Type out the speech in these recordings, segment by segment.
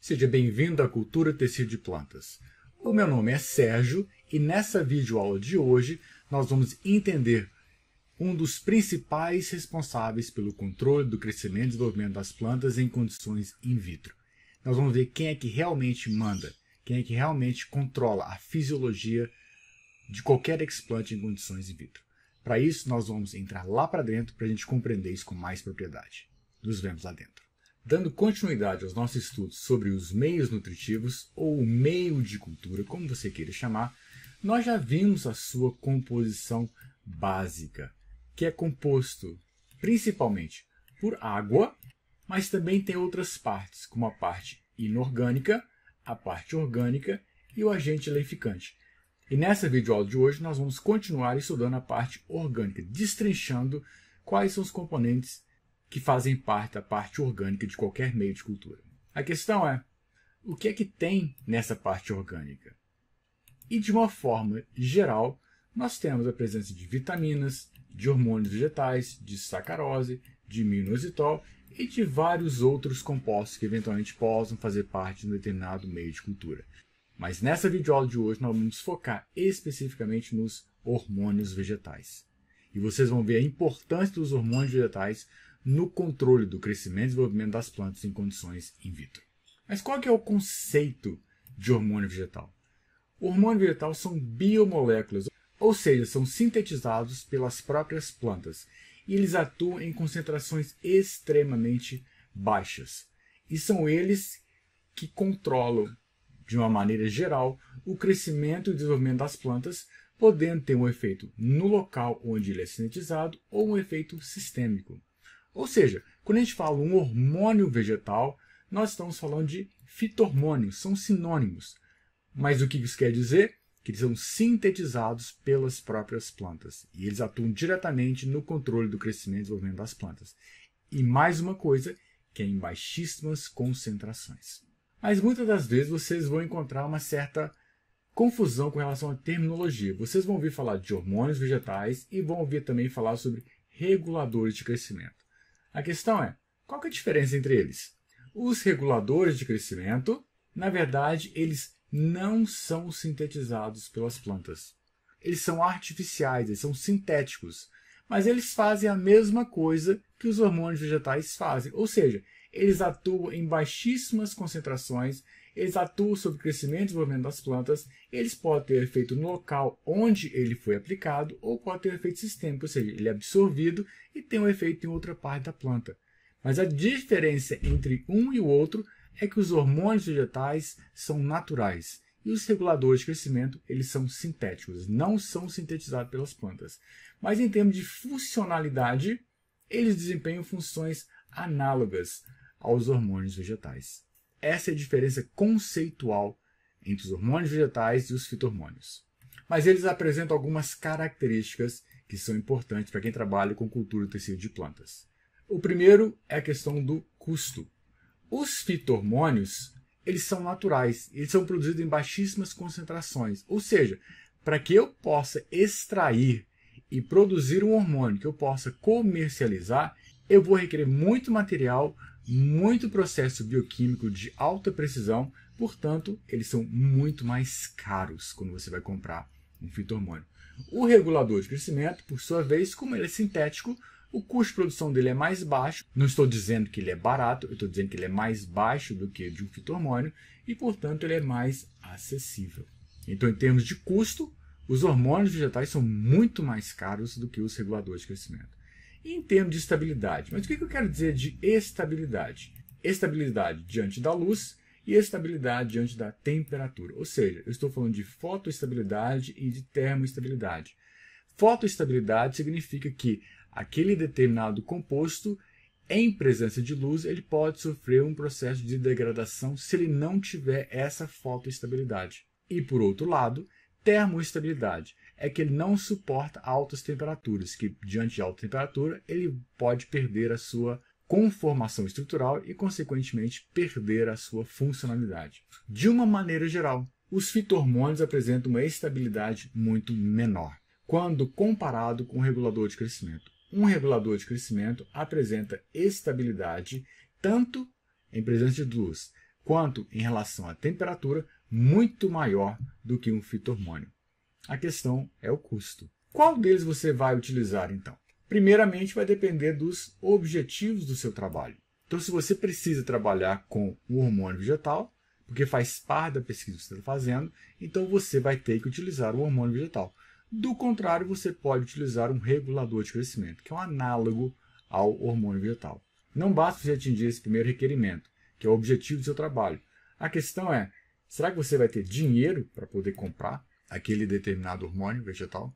Seja bem-vindo à Cultura Tecido de Plantas. O meu nome é Sérgio e nessa videoaula de hoje nós vamos entender um dos principais responsáveis pelo controle do crescimento e desenvolvimento das plantas em condições in vitro. Nós vamos ver quem é que realmente manda, quem é que realmente controla a fisiologia de qualquer explante em condições in vitro. Para isso, nós vamos entrar lá para dentro para a gente compreender isso com mais propriedade. Nos vemos lá dentro. Dando continuidade aos nossos estudos sobre os meios nutritivos, ou o meio de cultura, como você queira chamar, nós já vimos a sua composição básica, que é composto principalmente por água, mas também tem outras partes, como a parte inorgânica, a parte orgânica e o agente leificante. E nessa videoaula de hoje nós vamos continuar estudando a parte orgânica, destrinchando quais são os componentes que fazem parte da parte orgânica de qualquer meio de cultura. A questão é, o que é que tem nessa parte orgânica? E de uma forma geral, nós temos a presença de vitaminas, de hormônios vegetais, de sacarose, de minoxidil e de vários outros compostos que eventualmente possam fazer parte de um determinado meio de cultura. Mas nessa videoaula de hoje nós vamos focar especificamente nos hormônios vegetais. E vocês vão ver a importância dos hormônios vegetais no controle do crescimento e desenvolvimento das plantas em condições in vitro. Mas qual que é o conceito de hormônio vegetal? O hormônio vegetal são biomoléculas, ou seja, são sintetizados pelas próprias plantas. E eles atuam em concentrações extremamente baixas. E são eles que controlam, de uma maneira geral, o crescimento e desenvolvimento das plantas, podendo ter um efeito no local onde ele é sintetizado ou um efeito sistêmico. Ou seja, quando a gente fala um hormônio vegetal, nós estamos falando de fito-hormônios, são sinônimos. Mas o que isso quer dizer? Que eles são sintetizados pelas próprias plantas. E eles atuam diretamente no controle do crescimento e desenvolvimento das plantas. E mais uma coisa, que é em baixíssimas concentrações. Mas muitas das vezes vocês vão encontrar uma certa confusão com relação à terminologia. Vocês vão ouvir falar de hormônios vegetais e vão ouvir também falar sobre reguladores de crescimento. A questão é, qual que é a diferença entre eles? Os reguladores de crescimento, na verdade, eles não são sintetizados pelas plantas. Eles são artificiais, eles são sintéticos. Mas eles fazem a mesma coisa que os hormônios vegetais fazem. Ou seja, eles atuam em baixíssimas concentrações, eles atuam sobre o crescimento e desenvolvimento das plantas, eles podem ter efeito no local onde ele foi aplicado ou pode ter efeito sistêmico, ou seja, ele é absorvido e tem um efeito em outra parte da planta. Mas a diferença entre um e o outro é que os hormônios vegetais são naturais e os reguladores de crescimento eles são sintéticos, não são sintetizados pelas plantas. Mas em termos de funcionalidade, eles desempenham funções análogas aos hormônios vegetais. Essa é a diferença conceitual entre os hormônios vegetais e os fito-hormônios. Mas eles apresentam algumas características que são importantes para quem trabalha com cultura do tecido de plantas. O primeiro é a questão do custo. Os fito-hormônios, eles são naturais, eles são produzidos em baixíssimas concentrações. Ou seja, para que eu possa extrair e produzir um hormônio que eu possa comercializar, eu vou requerer muito material, muito processo bioquímico de alta precisão, portanto, eles são muito mais caros quando você vai comprar um fito-hormônio. O regulador de crescimento, por sua vez, como ele é sintético, o custo de produção dele é mais baixo. Não estou dizendo que ele é barato, eu estou dizendo que ele é mais baixo do que de um fito-hormônio e, portanto, ele é mais acessível. Então, em termos de custo, os hormônios vegetais são muito mais caros do que os reguladores de crescimento. E em termos de estabilidade, mas o que eu quero dizer de estabilidade? Estabilidade diante da luz e estabilidade diante da temperatura. Ou seja, eu estou falando de fotoestabilidade e de termoestabilidade. Fotoestabilidade significa que aquele determinado composto, em presença de luz, ele pode sofrer um processo de degradação se ele não tiver essa fotoestabilidade. E, por outro lado, termoestabilidade é que ele não suporta altas temperaturas, que diante de alta temperatura ele pode perder a sua conformação estrutural e, consequentemente, perder a sua funcionalidade. De uma maneira geral, os fito-hormônios apresentam uma estabilidade muito menor, quando comparado com o regulador de crescimento. Um regulador de crescimento apresenta estabilidade tanto em presença de luz, quanto em relação à temperatura, muito maior do que um fito-hormônio. A questão é o custo. Qual deles você vai utilizar, então? Primeiramente, vai depender dos objetivos do seu trabalho. Então, se você precisa trabalhar com o hormônio vegetal, porque faz parte da pesquisa que você está fazendo, então você vai ter que utilizar o hormônio vegetal. Do contrário, você pode utilizar um regulador de crescimento, que é um análogo ao hormônio vegetal. Não basta você atingir esse primeiro requerimento, que é o objetivo do seu trabalho. A questão é, será que você vai ter dinheiro para poder comprar aquele determinado hormônio vegetal?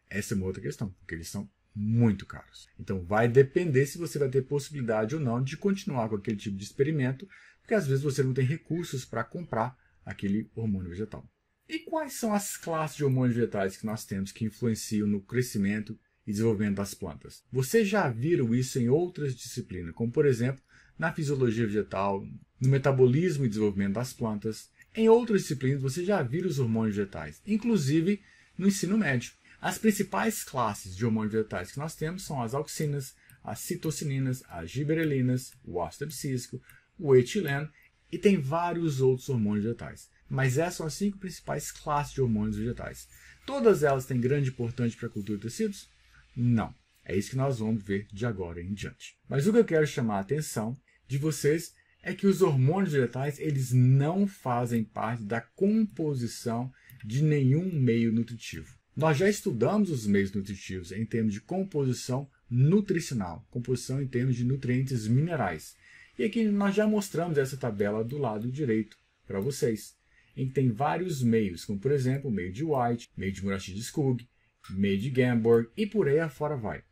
Essa é uma outra questão, porque eles são muito caros. Então vai depender se você vai ter possibilidade ou não de continuar com aquele tipo de experimento, porque às vezes você não tem recursos para comprar aquele hormônio vegetal. E quais são as classes de hormônios vegetais que nós temos que influenciam no crescimento e desenvolvimento das plantas? Vocês já viram isso em outras disciplinas, como por exemplo, na fisiologia vegetal, no metabolismo e desenvolvimento das plantas. Em outras disciplinas você já viram os hormônios vegetais, inclusive no ensino médio. As principais classes de hormônios vegetais que nós temos são as auxinas, as citocininas, as giberelinas, o ácido abscísico, o etileno e tem vários outros hormônios vegetais. Mas essas são as 5 principais classes de hormônios vegetais. Todas elas têm grande importância para a cultura de tecidos? Não. É isso que nós vamos ver de agora em diante. Mas o que eu quero chamar a atenção de vocês é que os hormônios vegetais eles não fazem parte da composição de nenhum meio nutritivo. Nós já estudamos os meios nutritivos em termos de composição nutricional, composição em termos de nutrientes minerais. E aqui nós já mostramos essa tabela do lado direito para vocês, em que tem vários meios, como por exemplo o meio de White, meio de Musashi de Skog, meio de Gamborg e por aí afora vai.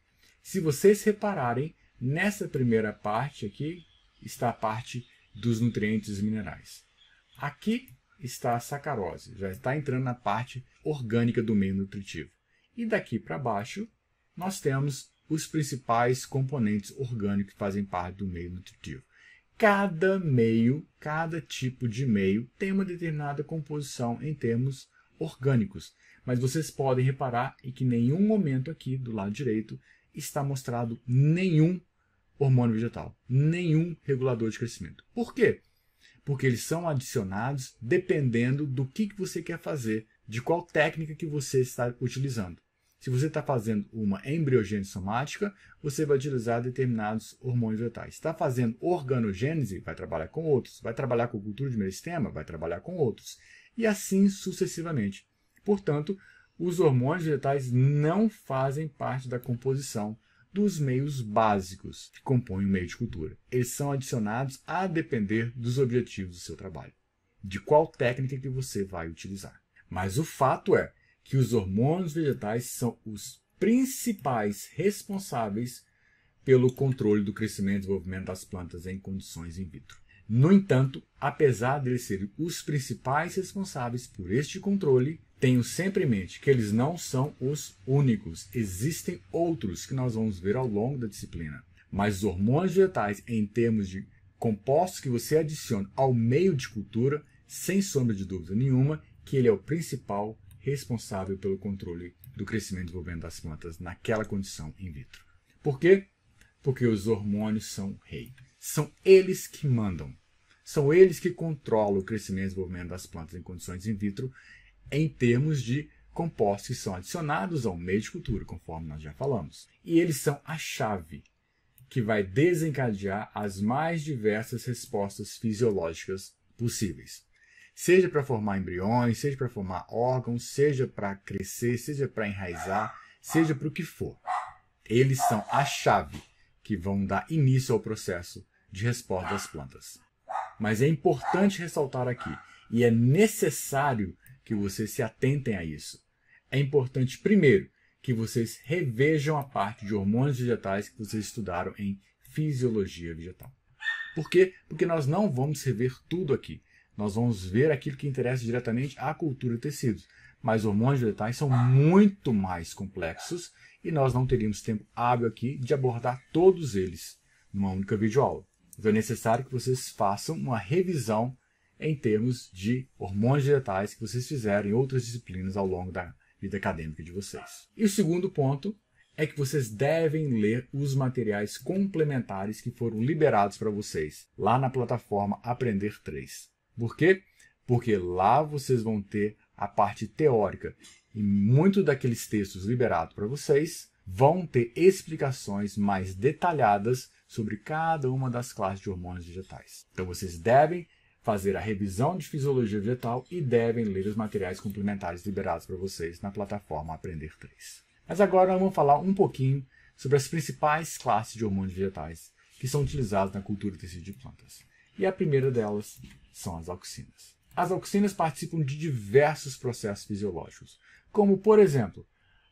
Se vocês repararem, nessa primeira parte aqui está a parte dos nutrientes minerais. Aqui está a sacarose, já está entrando na parte orgânica do meio nutritivo. E daqui para baixo, nós temos os principais componentes orgânicos que fazem parte do meio nutritivo. Cada meio, cada tipo de meio tem uma determinada composição em termos orgânicos. Mas vocês podem reparar em que em nenhum momento aqui do lado direito está mostrado nenhum hormônio vegetal, nenhum regulador de crescimento. Por quê? Porque eles são adicionados dependendo do que você quer fazer, de qual técnica que você está utilizando. Se você está fazendo uma embriogênese somática, você vai utilizar determinados hormônios vegetais. Está fazendo organogênese, vai trabalhar com outros. Vai trabalhar com cultura de meristema, vai trabalhar com outros. E assim sucessivamente. Portanto, os hormônios vegetais não fazem parte da composição dos meios básicos que compõem o meio de cultura. Eles são adicionados a depender dos objetivos do seu trabalho, de qual técnica que você vai utilizar. Mas o fato é que os hormônios vegetais são os principais responsáveis pelo controle do crescimento e desenvolvimento das plantas em condições in vitro. No entanto, apesar de eles serem os principais responsáveis por este controle, tenham sempre em mente que eles não são os únicos. Existem outros que nós vamos ver ao longo da disciplina. Mas os hormônios vegetais, em termos de compostos que você adiciona ao meio de cultura, sem sombra de dúvida nenhuma, que ele é o principal responsável pelo controle do crescimento e desenvolvimento das plantas naquela condição in vitro. Por quê? Porque os hormônios são rei. São eles que mandam. São eles que controlam o crescimento e desenvolvimento das plantas em condições in vitro em termos de compostos que são adicionados ao meio de cultura, conforme nós já falamos. E eles são a chave que vai desencadear as mais diversas respostas fisiológicas possíveis. Seja para formar embriões, seja para formar órgãos, seja para crescer, seja para enraizar, seja para o que for. Eles são a chave que vão dar início ao processo de resposta das plantas. Mas é importante ressaltar aqui, e é necessário que vocês se atentem a isso. É importante, primeiro, que vocês revejam a parte de hormônios vegetais que vocês estudaram em fisiologia vegetal. Por quê? Porque nós não vamos rever tudo aqui. Nós vamos ver aquilo que interessa diretamente à cultura de tecidos. Mas hormônios vegetais são muito mais complexos e nós não teríamos tempo hábil aqui de abordar todos eles numa única videoaula. Então é necessário que vocês façam uma revisão em termos de hormônios vegetais que vocês fizeram em outras disciplinas ao longo da vida acadêmica de vocês. E o segundo ponto é que vocês devem ler os materiais complementares que foram liberados para vocês lá na plataforma Aprender 3. Por quê? Porque lá vocês vão ter a parte teórica e muitos daqueles textos liberados para vocês vão ter explicações mais detalhadas sobre cada uma das classes de hormônios vegetais. Então vocês devem fazer a revisão de fisiologia vegetal e devem ler os materiais complementares liberados para vocês na plataforma Aprender 3. Mas agora vamos falar um pouquinho sobre as principais classes de hormônios vegetais que são utilizados na cultura de tecido de plantas. E a primeira delas são as auxinas. As auxinas participam de diversos processos fisiológicos, como, por exemplo,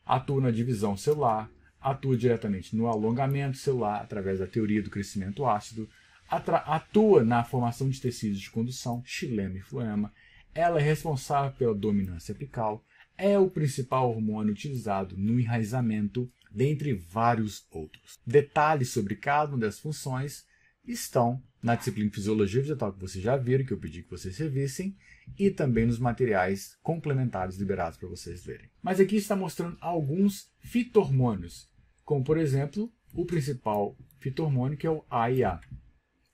atua na divisão celular, atua diretamente no alongamento celular através da teoria do crescimento ácido, atua na formação de tecidos de condução, xilema e floema, ela é responsável pela dominância apical, é o principal hormônio utilizado no enraizamento, dentre vários outros. Detalhes sobre cada uma das funções estão na disciplina de Fisiologia Vegetal que vocês já viram, que eu pedi que vocês revissem, e também nos materiais complementares liberados para vocês lerem. Mas aqui está mostrando alguns fito-hormônios, como por exemplo, o principal fito-hormônio que é o AIA,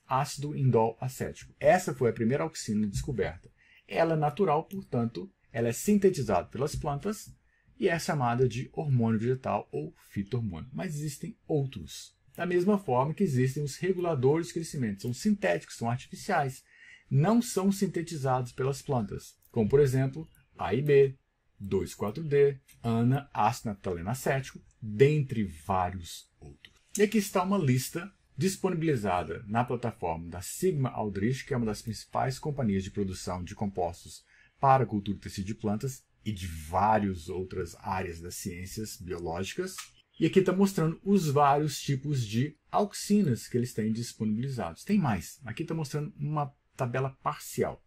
ácido indol acético. Essa foi a primeira auxina descoberta. Ela é natural, portanto, ela é sintetizada pelas plantas e é chamada de hormônio vegetal ou fito-hormônio. Mas existem outros. Da mesma forma que existem os reguladores de crescimento. São sintéticos, são artificiais. Não são sintetizados pelas plantas. Como, por exemplo, AIB, 2,4-D, ANA, ácido nataleno acético, dentre vários outros. E aqui está uma lista disponibilizada na plataforma da Sigma-Aldrich, que é uma das principais companhias de produção de compostos para a cultura de tecido de plantas e de várias outras áreas das ciências biológicas. E aqui está mostrando os vários tipos de auxinas que eles têm disponibilizados. Tem mais. Aqui está mostrando uma tabela parcial.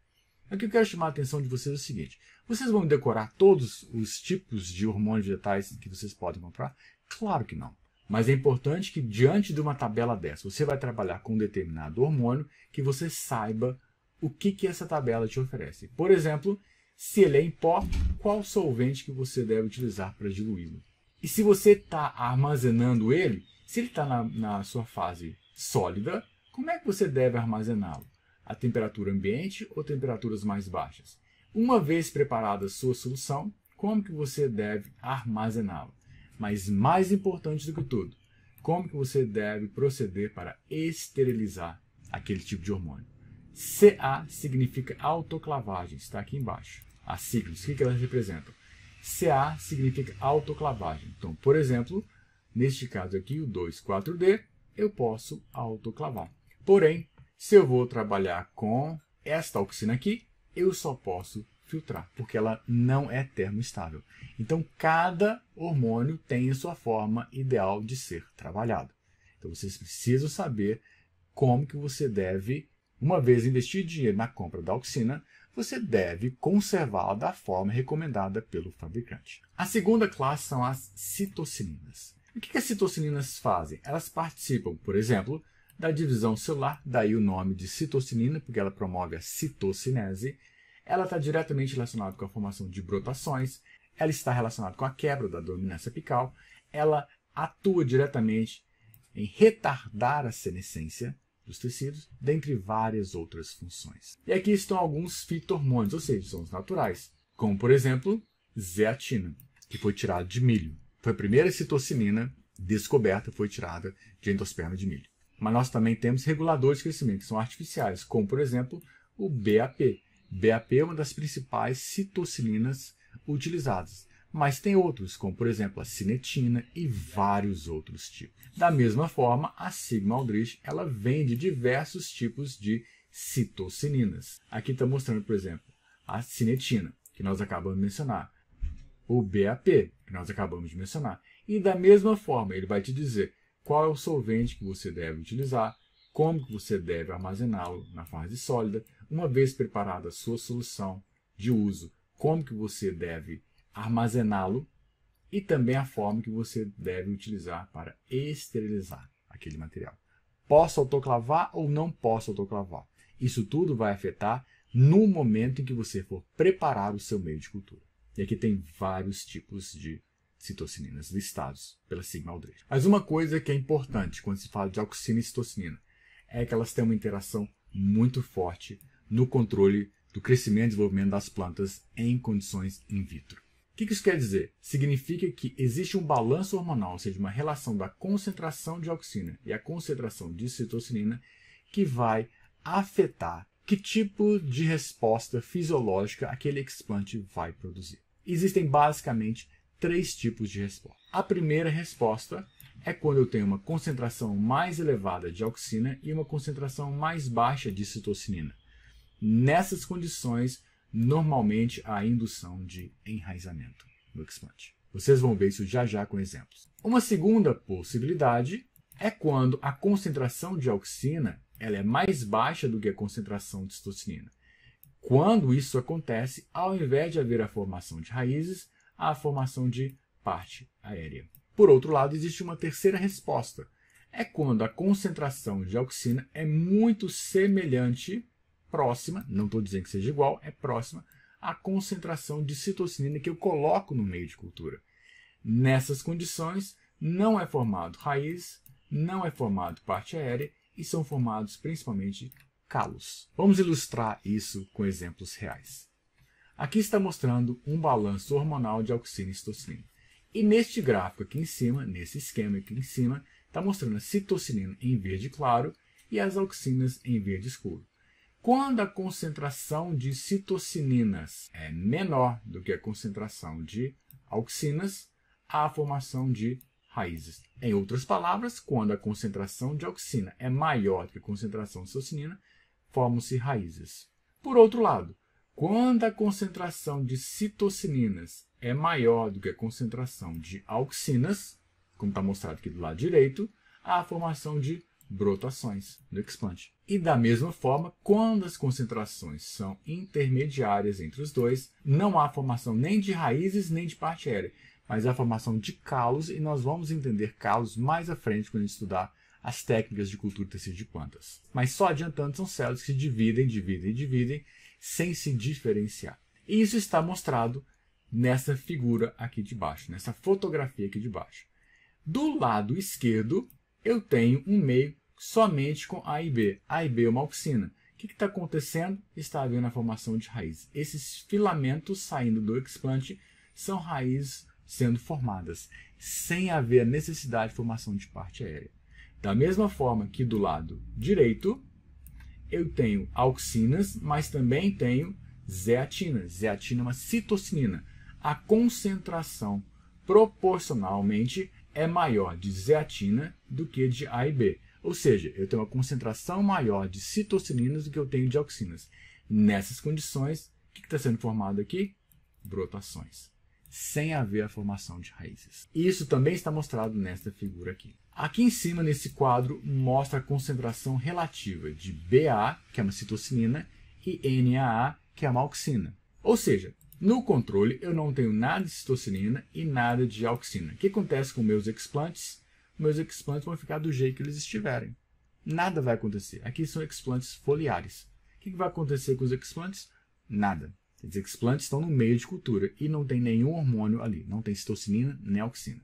Aqui eu quero chamar a atenção de vocês é o seguinte. Vocês vão decorar todos os tipos de hormônios vegetais que vocês podem comprar? Claro que não. Mas é importante que, diante de uma tabela dessa, você vai trabalhar com um determinado hormônio, que você saiba o que essa tabela te oferece. Por exemplo, se ele é em pó, qual solvente que você deve utilizar para diluí-lo? E se você está armazenando ele, se ele está na sua fase sólida, como é que você deve armazená-lo? A temperatura ambiente ou temperaturas mais baixas? Uma vez preparada a sua solução, como que você deve armazená-lo? Mas mais importante do que tudo, como que você deve proceder para esterilizar aquele tipo de hormônio? CA significa autoclavagem, está aqui embaixo. As siglas, o que elas representam? CA significa autoclavagem. Então, por exemplo, neste caso aqui, o 2,4-D, eu posso autoclavar. Porém, se eu vou trabalhar com esta auxina aqui, eu só posso filtrar, porque ela não é termoestável. Então, cada hormônio tem a sua forma ideal de ser trabalhado. Então, vocês precisam saber como que você deve, uma vez investir dinheiro na compra da auxina, você deve conservá-la da forma recomendada pelo fabricante. A segunda classe são as citocininas. O que as citocininas fazem? Elas participam, por exemplo, da divisão celular, daí o nome de citocinina, porque ela promove a citocinese. Ela está diretamente relacionada com a formação de brotações, ela está relacionada com a quebra da dominância apical, ela atua diretamente em retardar a senescência dos tecidos, dentre várias outras funções. E aqui estão alguns fito-hormônios, ou seja, são os naturais, como por exemplo, zeatina, que foi tirada de milho. Foi a primeira citocinina descoberta, foi tirada de endosperma de milho. Mas nós também temos reguladores de crescimento, que são artificiais, como por exemplo o BAP. BAP é uma das principais citocininas utilizadas, mas tem outros, como por exemplo a cinetina e vários outros tipos. Da mesma forma, a Sigma-Aldrich ela vende diversos tipos de citocininas. Aqui está mostrando, por exemplo, a cinetina, que nós acabamos de mencionar, o BAP, que nós acabamos de mencionar. E da mesma forma, ele vai te dizer qual é o solvente que você deve utilizar, como que você deve armazená-lo na fase sólida, uma vez preparada a sua solução de uso, como que você deve armazená-lo e também a forma que você deve utilizar para esterilizar aquele material. Posso autoclavar ou não posso autoclavar? Isso tudo vai afetar no momento em que você for preparar o seu meio de cultura. E aqui tem vários tipos de citocininas listados pela Sigma-Aldrich. Mas uma coisa que é importante quando se fala de auxina e citocinina é que elas têm uma interação muito forte no controle do crescimento e desenvolvimento das plantas em condições in vitro. O que isso quer dizer? Significa que existe um balanço hormonal, ou seja, uma relação da concentração de auxina e a concentração de citocinina que vai afetar que tipo de resposta fisiológica aquele explante vai produzir. Existem basicamente 3 tipos de resposta. A primeira resposta é quando eu tenho uma concentração mais elevada de auxina e uma concentração mais baixa de citocinina. Nessas condições, normalmente há indução de enraizamento no explante. Vocês vão ver isso já já com exemplos. Uma segunda possibilidade é quando a concentração de auxina ela é mais baixa do que a concentração de citocinina. Quando isso acontece, ao invés de haver a formação de raízes, há a formação de parte aérea. Por outro lado, existe uma terceira resposta. É quando a concentração de auxina é muito semelhante, próxima, não estou dizendo que seja igual, é próxima, à concentração de citocinina que eu coloco no meio de cultura. Nessas condições, não é formado raiz, não é formado parte aérea e são formados principalmente calos. Vamos ilustrar isso com exemplos reais. Aqui está mostrando um balanço hormonal de auxina e citocinina. E neste gráfico aqui em cima, nesse esquema aqui em cima, está mostrando a citocinina em verde claro e as auxinas em verde escuro. Quando a concentração de citocininas é menor do que a concentração de auxinas, há a formação de raízes. Em outras palavras, quando a concentração de auxina é maior do que a concentração de citocinina, formam-se raízes. Por outro lado, quando a concentração de citocininas é maior do que a concentração de auxinas, como está mostrado aqui do lado direito, há a formação de brotações no explante. E da mesma forma, quando as concentrações são intermediárias entre os dois, não há formação nem de raízes nem de parte aérea, mas há a formação de calos, e nós vamos entender calos mais à frente quando a gente estudar as técnicas de cultura de tecido de plantas. Mas só adiantando, são células que se dividem, sem se diferenciar. E isso está mostrado nessa figura aqui de baixo, nessa fotografia aqui de baixo. Do lado esquerdo, eu tenho um meio somente com A e B. A e B é uma auxina. O que está acontecendo? Está havendo a formação de raízes. Esses filamentos saindo do explante são raízes sendo formadas, sem haver a necessidade de formação de parte aérea. Da mesma forma que do lado direito, eu tenho auxinas, mas também tenho zeatina. Zeatina é uma citocinina. A concentração proporcionalmente é maior de zeatina do que de A e B. Ou seja, eu tenho uma concentração maior de citocininas do que eu tenho de auxinas. Nessas condições, o que está sendo formado aqui? Brotações, sem haver a formação de raízes. Isso também está mostrado nesta figura aqui. Aqui em cima, nesse quadro, mostra a concentração relativa de BA, que é uma citocinina, e NAA, que é uma auxina. Ou seja, no controle eu não tenho nada de citocinina e nada de auxina. O que acontece com meus explantes? Meus explantes vão ficar do jeito que eles estiverem. Nada vai acontecer. Aqui são explantes foliares. O que vai acontecer com os explantes? Nada. Os explantes estão no meio de cultura e não tem nenhum hormônio ali. Não tem citocinina nem auxina.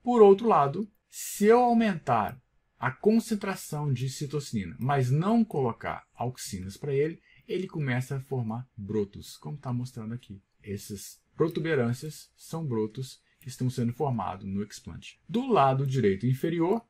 Por outro lado, se eu aumentar a concentração de citocinina, mas não colocar auxinas para ele, ele começa a formar brotos, como está mostrando aqui. Essas protuberâncias são brotos que estão sendo formados no explante. Do lado direito inferior,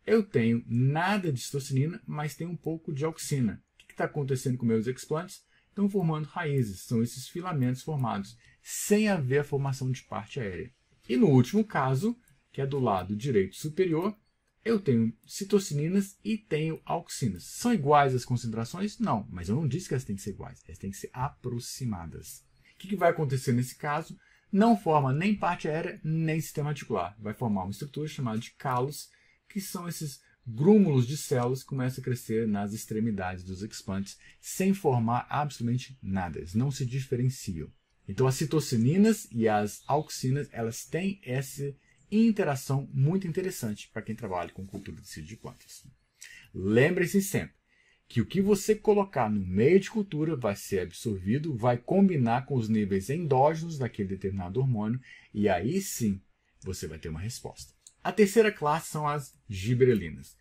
eu tenho nada de citocinina, mas tenho um pouco de auxina. O que está acontecendo com meus explantes? Estão formando raízes, são esses filamentos formados, sem haver a formação de parte aérea. E no último caso, que é do lado direito superior, eu tenho citocininas e tenho auxinas. São iguais as concentrações? Não, mas eu não disse que elas têm que ser iguais, elas têm que ser aproximadas. O que vai acontecer nesse caso? Não forma nem parte aérea, nem sistema articular. Vai formar uma estrutura chamada de calos, que são esses grúmulos de células que começam a crescer nas extremidades dos explantes, sem formar absolutamente nada. Eles não se diferenciam. Então, as citocininas e as auxinas, elas têm essa interação muito interessante para quem trabalha com cultura de tecido de plantas. Lembre-se sempre que o que você colocar no meio de cultura vai ser absorvido, vai combinar com os níveis endógenos daquele determinado hormônio, e aí sim você vai ter uma resposta. A terceira classe são as giberelinas.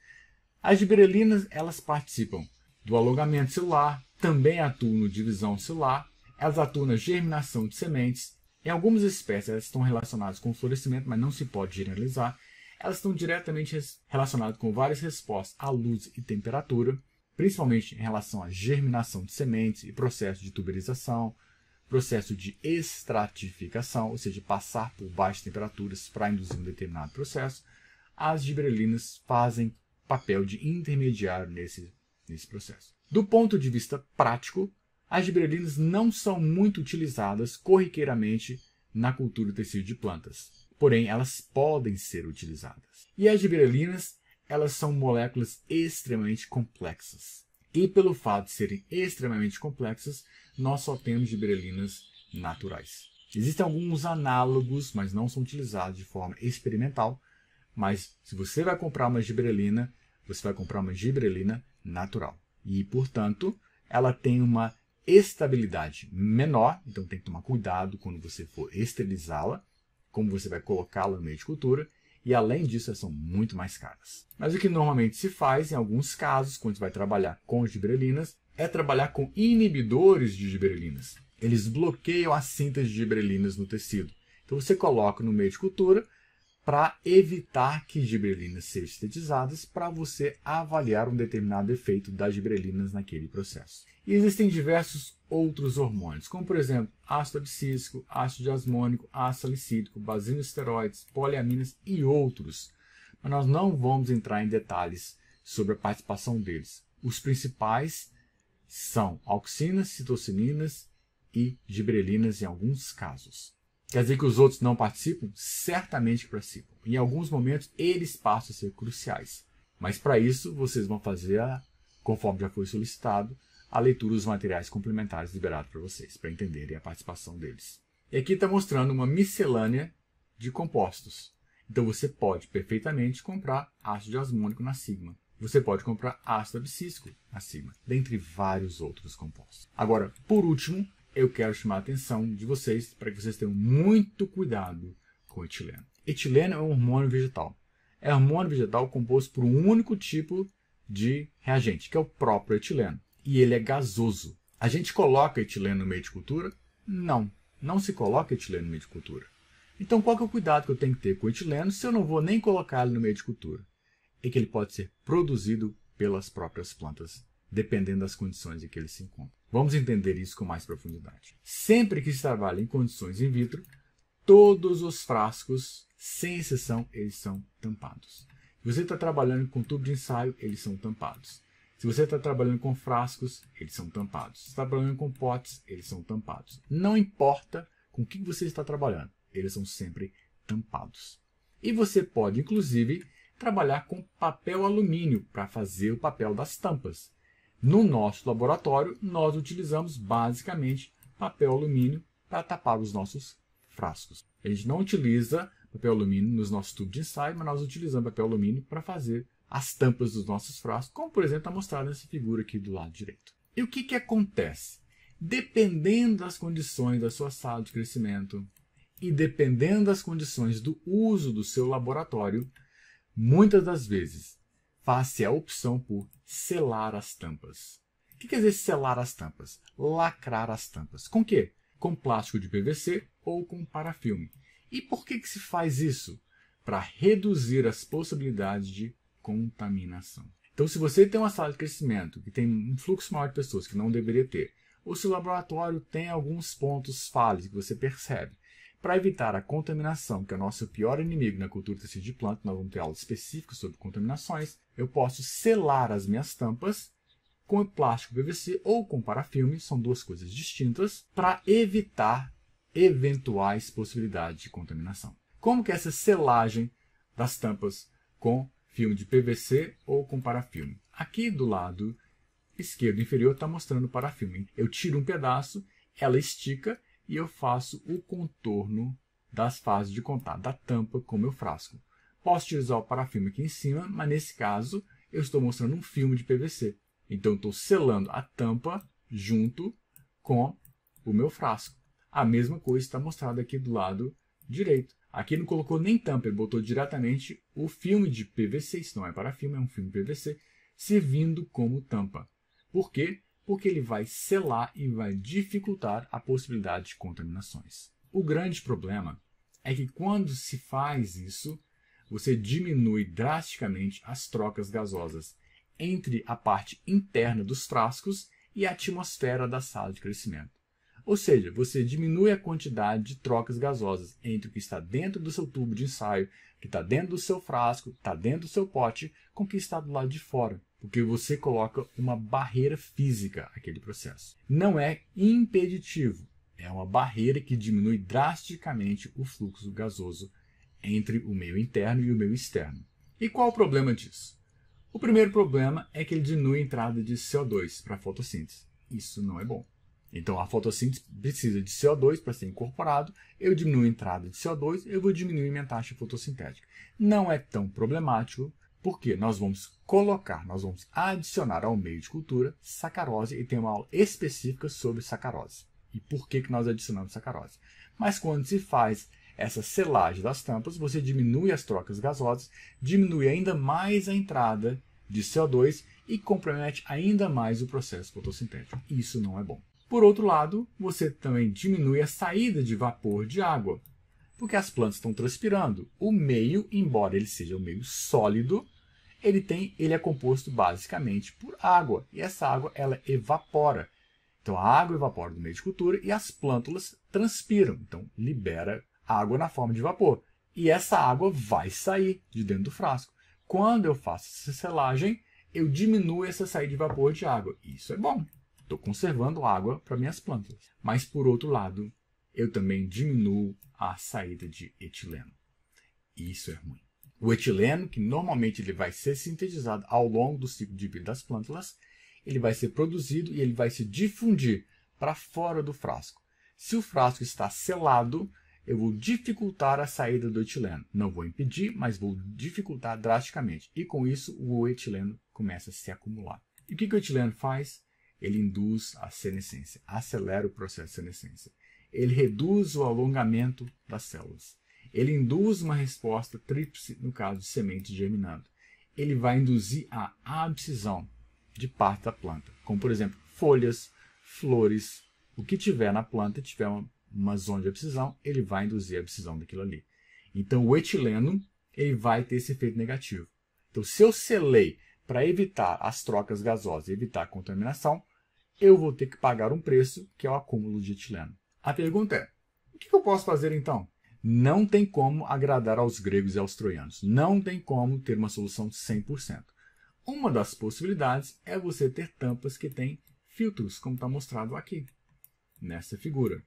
As giberelinas, elas participam do alongamento celular, também atuam na divisão celular, elas atuam na germinação de sementes. Em algumas espécies, elas estão relacionadas com o florescimento, mas não se pode generalizar. Elas estão diretamente relacionadas com várias respostas à luz e temperatura, principalmente em relação à germinação de sementes e processo de tuberização, processo de estratificação, ou seja, passar por baixas temperaturas para induzir um determinado processo. As giberelinas fazem papel de intermediário nesse processo. Do ponto de vista prático, as giberelinas não são muito utilizadas corriqueiramente na cultura do tecido de plantas, porém elas podem ser utilizadas. E as giberelinas, elas são moléculas extremamente complexas. E pelo fato de serem extremamente complexas, nós só temos giberelinas naturais. Existem alguns análogos, mas não são utilizados de forma experimental. Mas se você vai comprar uma giberelina, você vai comprar uma giberelina natural. E, portanto, ela tem uma estabilidade menor, então tem que tomar cuidado quando você for esterilizá-la, como você vai colocá-la no meio de cultura, e além disso, elas são muito mais caras. Mas o que normalmente se faz, em alguns casos, quando você vai trabalhar com giberelinas, é trabalhar com inibidores de giberelinas. Eles bloqueiam a síntese de giberelinas no tecido. Então você coloca no meio de cultura para evitar que giberelinas sejam sintetizadas, para você avaliar um determinado efeito das giberelinas naquele processo. E existem diversos outros hormônios, como por exemplo ácido abscísico, ácido diasmônico, ácido salicílico, basilinoesteroides, poliaminas e outros. Mas nós não vamos entrar em detalhes sobre a participação deles. Os principais são auxinas, citocininas e giberelinas em alguns casos. Quer dizer que os outros não participam? Certamente participam. Em alguns momentos, eles passam a ser cruciais. Mas para isso, vocês vão fazer, conforme já foi solicitado, a leitura dos materiais complementares liberados para vocês, para entenderem a participação deles. E aqui está mostrando uma miscelânea de compostos. Então você pode perfeitamente comprar ácido diasmônico na sigma. Você pode comprar ácido abscísico na sigma, dentre vários outros compostos. Agora, por último, eu quero chamar a atenção de vocês para que vocês tenham muito cuidado com o etileno. Etileno é um hormônio vegetal. É um hormônio vegetal composto por um único tipo de reagente, que é o próprio etileno. E ele é gasoso. A gente coloca etileno no meio de cultura? Não, não se coloca etileno no meio de cultura. Então qual que é o cuidado que eu tenho que ter com o etileno se eu não vou nem colocar ele no meio de cultura? É que ele pode ser produzido pelas próprias plantas, dependendo das condições em que ele se encontra. Vamos entender isso com mais profundidade. Sempre que se trabalha em condições in vitro, todos os frascos, sem exceção, eles são tampados. Se você está trabalhando com tubo de ensaio, eles são tampados. Se você está trabalhando com frascos, eles são tampados. Se está trabalhando com potes, eles são tampados. Não importa com o que você está trabalhando, eles são sempre tampados. E você pode, inclusive, trabalhar com papel alumínio para fazer o papel das tampas. No nosso laboratório, nós utilizamos basicamente papel alumínio para tapar os nossos frascos. A gente não utiliza papel alumínio nos nossos tubos de ensaio, mas nós utilizamos papel alumínio para fazer as tampas dos nossos frascos, como por exemplo está mostrado nessa figura aqui do lado direito. E o que acontece? Dependendo das condições da sua sala de crescimento e dependendo das condições do uso do seu laboratório, muitas das vezes faz-se a opção por selar as tampas. O que quer dizer selar as tampas? Lacrar as tampas. Com o quê? Com plástico de PVC ou com parafilme. E por que se faz isso? Para reduzir as possibilidades de contaminação. Então, se você tem uma sala de crescimento que tem um fluxo maior de pessoas que não deveria ter, ou se o laboratório tem alguns pontos falhos que você percebe, para evitar a contaminação, que é o nosso pior inimigo na cultura de tecido de planta, nós vamos ter aula específica sobre contaminações, eu posso selar as minhas tampas com plástico PVC ou com parafilme, são duas coisas distintas, para evitar eventuais possibilidades de contaminação. Como que é essa selagem das tampas com filme de PVC ou com parafilme? Aqui do lado esquerdo inferior está mostrando o parafilme. Eu tiro um pedaço, ela estica e eu faço o contorno das fases de contato da tampa com o meu frasco. Posso utilizar o parafilme aqui em cima, mas nesse caso eu estou mostrando um filme de PVC. Então eu estou selando a tampa junto com o meu frasco. A mesma coisa está mostrada aqui do lado direito. Aqui não colocou nem tampa, ele botou diretamente o filme de PVC, isso não é parafilme, é um filme PVC, servindo como tampa. Por quê? Porque ele vai selar e vai dificultar a possibilidade de contaminações. O grande problema é que quando se faz isso, você diminui drasticamente as trocas gasosas entre a parte interna dos frascos e a atmosfera da sala de crescimento. Ou seja, você diminui a quantidade de trocas gasosas entre o que está dentro do seu tubo de ensaio, que está dentro do seu frasco, está dentro do seu pote, com o que está do lado de fora, porque você coloca uma barreira física àquele processo. Não é impeditivo, é uma barreira que diminui drasticamente o fluxo gasoso entre o meio interno e o meio externo. E qual o problema disso? O primeiro problema é que ele diminui a entrada de CO2 para a fotossíntese. Isso não é bom. Então, a fotossíntese precisa de CO2 para ser incorporado. Eu diminuo a entrada de CO2, eu vou diminuir minha taxa fotossintética. Não é tão problemático, porque nós vamos adicionar ao meio de cultura sacarose, e tem uma aula específica sobre sacarose. E por que nós adicionamos sacarose. Mas quando se faz essa selagem das tampas, você diminui as trocas gasosas, diminui ainda mais a entrada de CO2 e compromete ainda mais o processo fotossintético. Isso não é bom. Por outro lado, você também diminui a saída de vapor de água, porque as plantas estão transpirando. O meio, embora ele seja um meio sólido, ele é composto basicamente por água, e essa água ela evapora. Então a água evapora do meio de cultura e as plântulas transpiram, então libera água na forma de vapor. E essa água vai sair de dentro do frasco. Quando eu faço essa selagem, eu diminuo essa saída de vapor de água. Isso é bom. Estou conservando água para minhas plantas. Mas, por outro lado, eu também diminuo a saída de etileno. Isso é ruim. O etileno, que normalmente ele vai ser sintetizado ao longo do ciclo de vida das plântulas, ele vai ser produzido e ele vai se difundir para fora do frasco. Se o frasco está selado, eu vou dificultar a saída do etileno. Não vou impedir, mas vou dificultar drasticamente. E com isso, o etileno começa a se acumular. E o que o etileno faz? Ele induz a senescência, acelera o processo de senescência. Ele reduz o alongamento das células. Ele induz uma resposta tríplice no caso de semente germinando. Ele vai induzir a abscisão de parte da planta, como por exemplo, folhas, flores, o que tiver na planta, tiver uma zona de abscisão, ele vai induzir a abscisão daquilo ali. Então o etileno ele vai ter esse efeito negativo. Então se eu selei para evitar as trocas gasosas e evitar a contaminação, eu vou ter que pagar um preço, que é o acúmulo de etileno. A pergunta é, o que eu posso fazer então? Não tem como agradar aos gregos e aos troianos. Não tem como ter uma solução 100%. Uma das possibilidades é você ter tampas que têm filtros, como está mostrado aqui, nessa figura.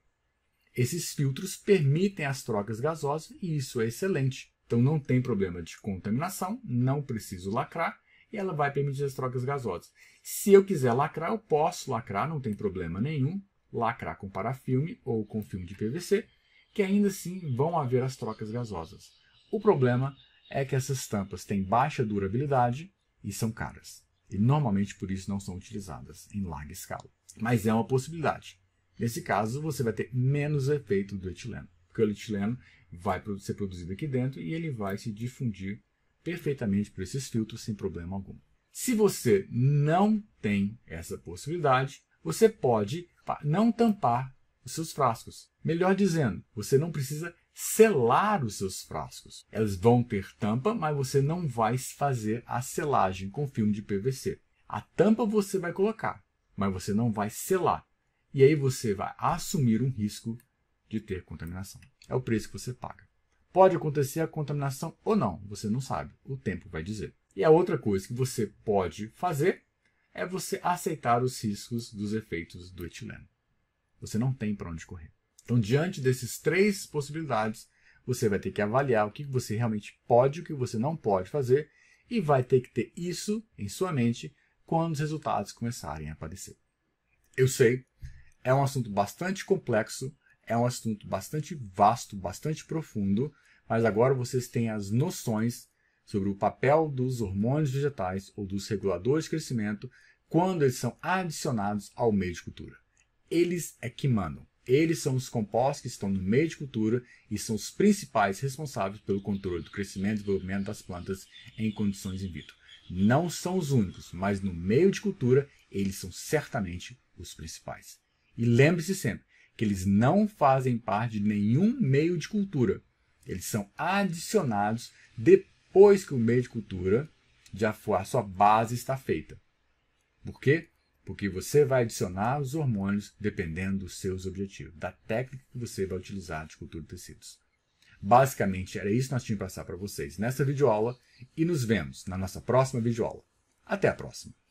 Esses filtros permitem as trocas gasosas e isso é excelente. Então não tem problema de contaminação, não preciso lacrar e ela vai permitir as trocas gasosas. Se eu quiser lacrar, eu posso lacrar, não tem problema nenhum, lacrar com parafilme ou com filme de PVC, que ainda assim vão haver as trocas gasosas. O problema é que essas tampas têm baixa durabilidade e são caras. E normalmente por isso não são utilizadas em larga escala. Mas é uma possibilidade. Nesse caso, você vai ter menos efeito do etileno, porque o etileno vai ser produzido aqui dentro e ele vai se difundir perfeitamente por esses filtros sem problema algum. Se você não tem essa possibilidade, você pode não tampar os seus frascos. Melhor dizendo, você não precisa selar os seus frascos. Eles vão ter tampa, mas você não vai fazer a selagem com filme de PVC. A tampa você vai colocar, mas você não vai selar. E aí você vai assumir um risco de ter contaminação. É o preço que você paga. Pode acontecer a contaminação ou não, você não sabe. O tempo vai dizer. E a outra coisa que você pode fazer é você aceitar os riscos dos efeitos do etileno. Você não tem para onde correr. Então, diante dessas três possibilidades, você vai ter que avaliar o que você realmente pode e o que você não pode fazer e vai ter que ter isso em sua mente quando os resultados começarem a aparecer. Eu sei, é um assunto bastante complexo, é um assunto bastante vasto, bastante profundo, mas agora vocês têm as noções sobre o papel dos hormônios vegetais ou dos reguladores de crescimento quando eles são adicionados ao meio de cultura. Eles é que mandam. Eles são os compostos que estão no meio de cultura e são os principais responsáveis pelo controle do crescimento e desenvolvimento das plantas em condições in vitro. Não são os únicos, mas no meio de cultura, eles são certamente os principais. E lembre-se sempre que eles não fazem parte de nenhum meio de cultura. Eles são adicionados depois que o meio de cultura a sua base está feita. Por quê? Porque você vai adicionar os hormônios dependendo dos seus objetivos, da técnica que você vai utilizar de cultura de tecidos. Basicamente, era isso que nós tínhamos que passar para vocês nessa videoaula e nos vemos na nossa próxima videoaula. Até a próxima!